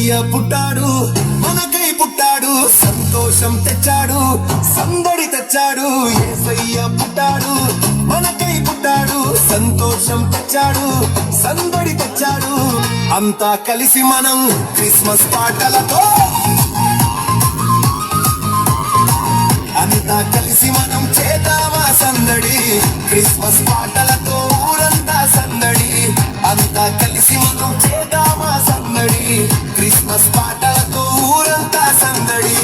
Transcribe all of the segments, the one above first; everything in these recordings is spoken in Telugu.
యేసయ్య పుట్టాడు మనకై పుట్టాడు సంతోషం తెచ్చాడు సందడి తెచ్చాడు యేసయ్య పుట్టాడు మనకై పుట్టాడు సంతోషం తెచ్చాడు సందడి తెచ్చాడు అంతా కలిసి మనం క్రిస్మస్ పాటలతో అంతా కలిసి మనం చేద్దామా సందడి క్రిస్మస్ పాటలతో ఊరంతా సందడి అంతా కలిసి మనం చేద్దామా సందడి క్రిస్మస్ పాటలతో ఊరంతా సందడి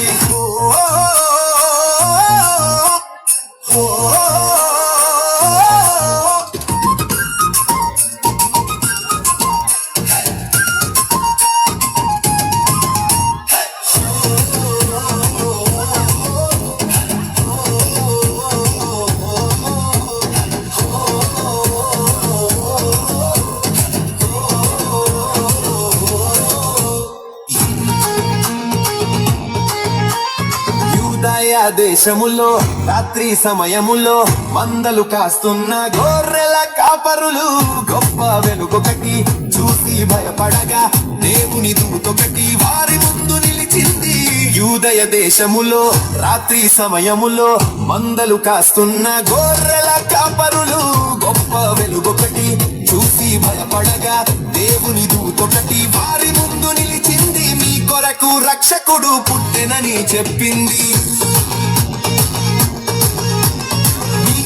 దేశములో రాత్రి సమయములో మందలు కాస్తున్న గొర్రెల కాపరులు గొప్ప వెలుగొకటి చూసి భయపడగా దేవుని దూతొకటి వారి ముందు నిలిచింది యూదయ దేశములో రాత్రి సమయములో మందలు కాస్తున్న గొర్రెల కాపరులు గొప్ప వెలుగొకటి చూసి భయపడగా దేవుని దూతొకటి వారి ముందు నిలిచింది మీ కొరకు రక్షకుడు పుట్టెనని చెప్పింది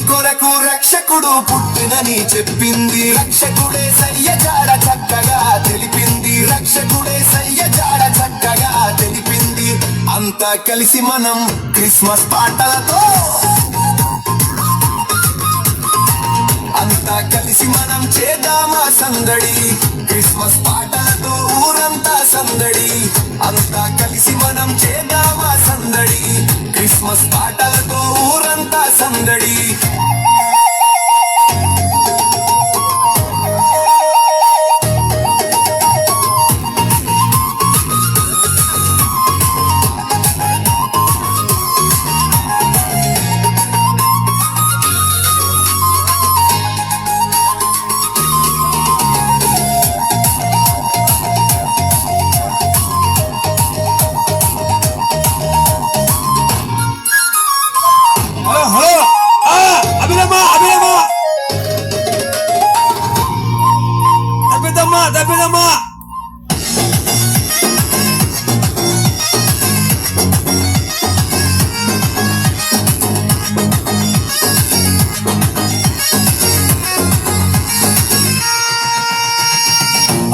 కొరకు రక్షకుడు పుట్టినని చెప్పింది రక్షకుడే సయ్య జాడ చక్కగా తెలిపింది రక్షకుడే సయ్య జాడ చక్కగా తెలిపింది అంతా కలిసి మనం క్రిస్మస్ పాటలతో అంతా కలిసి మనం చేద్దామా సందడి క్రిస్మస్ పాటలతో ఊరంతా సందడి అంతా కలిసి మనం చేద్దామా సందడి క్రిస్మస్ పాటలతో ఊరంతా సందడి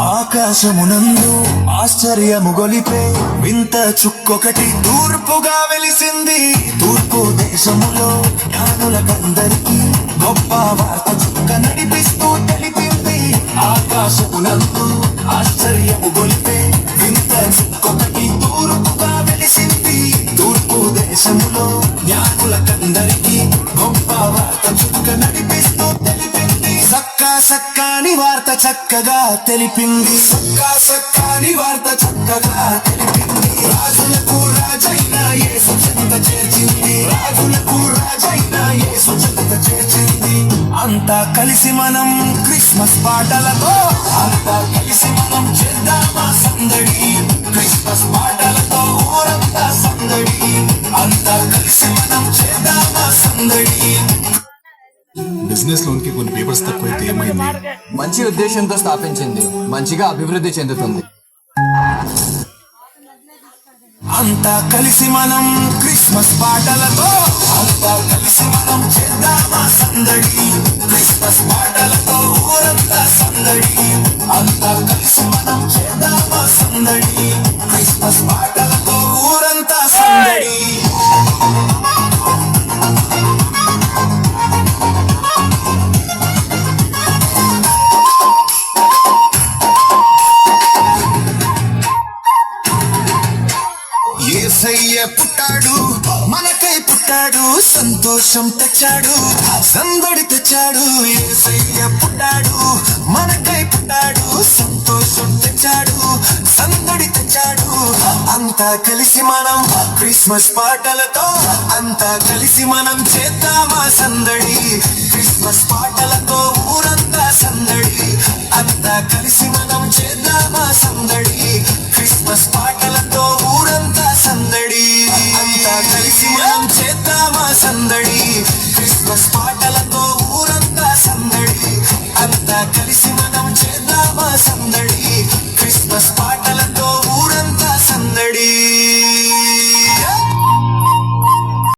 ఆకాశమునందు ఆశ్చర్యము గొలిపే వింత చుక్కొకటి తూర్పుగా వెలిసింది తూర్పు దేశములో జ్ఞానులకందరికీ గొప్ప వార్త చుక్క నడిపిస్తూ తెలిపింది ఆకాశమునందు ఆశ్చర్యము గొలిపే వింత చుక్కొకటి తూర్పుగా వెలిసింది తూర్పు దేశములో జ్ఞానులకందరికీ గొప్ప వార్త చుక్క నడిపిస్తూ తెలిపింది సక్కాని వార్త చక్కగా తెలిపింది సక్కాని వార్త చక్కగా తెలిపింది రాజులకు రాజైన యేసు చెంత చేర్చింది రాజులకు రాజైన యేసు చెంత చేర్చింది అంతా కలిసి మనం క్రిస్మస్ పాటలతో అంతా కలిసి మనం చేద్దామా సందడి క్రిస్మస్ పాటలతో ఊరంతా సందడి అంతా కలిసి మనం చేద్దామా సందడి బిజినెస్ లోన్ కి కొన్ని పేపర్స్ తక్కువైతే ఏమైంది? మంచి ఉద్దేశంతో స్థాపించింది మంచిగా అభివృద్ధి చెందుతుంది అంతా కలిసి మనం క్రిస్మస్ పాటలతో అంతా కలిసి మనం చేద్దామా సందడి క్రిస్మస్ పాటలతో ఊరంతా సందడి అంతా కలిసి మనం చేద్దామా సందడి క్రిస్మస్ పాటలతో ఊరంతా సందడి యేసయ్య పుట్టాడు మనకై పుట్టాడు సంతోషం తెచ్చాడు సందడి తెచ్చాడు యేసయ్య పుట్టాడు మనకై పుట్టాడు సంతోషం తెచ్చాడు సందడి తెచ్చాడు అంతా కలిసి మనం క్రిస్మస్ పాటలతో అంతా కలిసి మనం చేద్దామా సందడి క్రిస్మస్ పాటలతో ఊరంతా సందడి అంతా కలిసి మనం చేద్దామా సందడి క్రిస్మస్ క్రిస్మస్ పాటలతో ఊరంతా సందడి, అంతా కలిసి మనం చేద్దామా సందడి.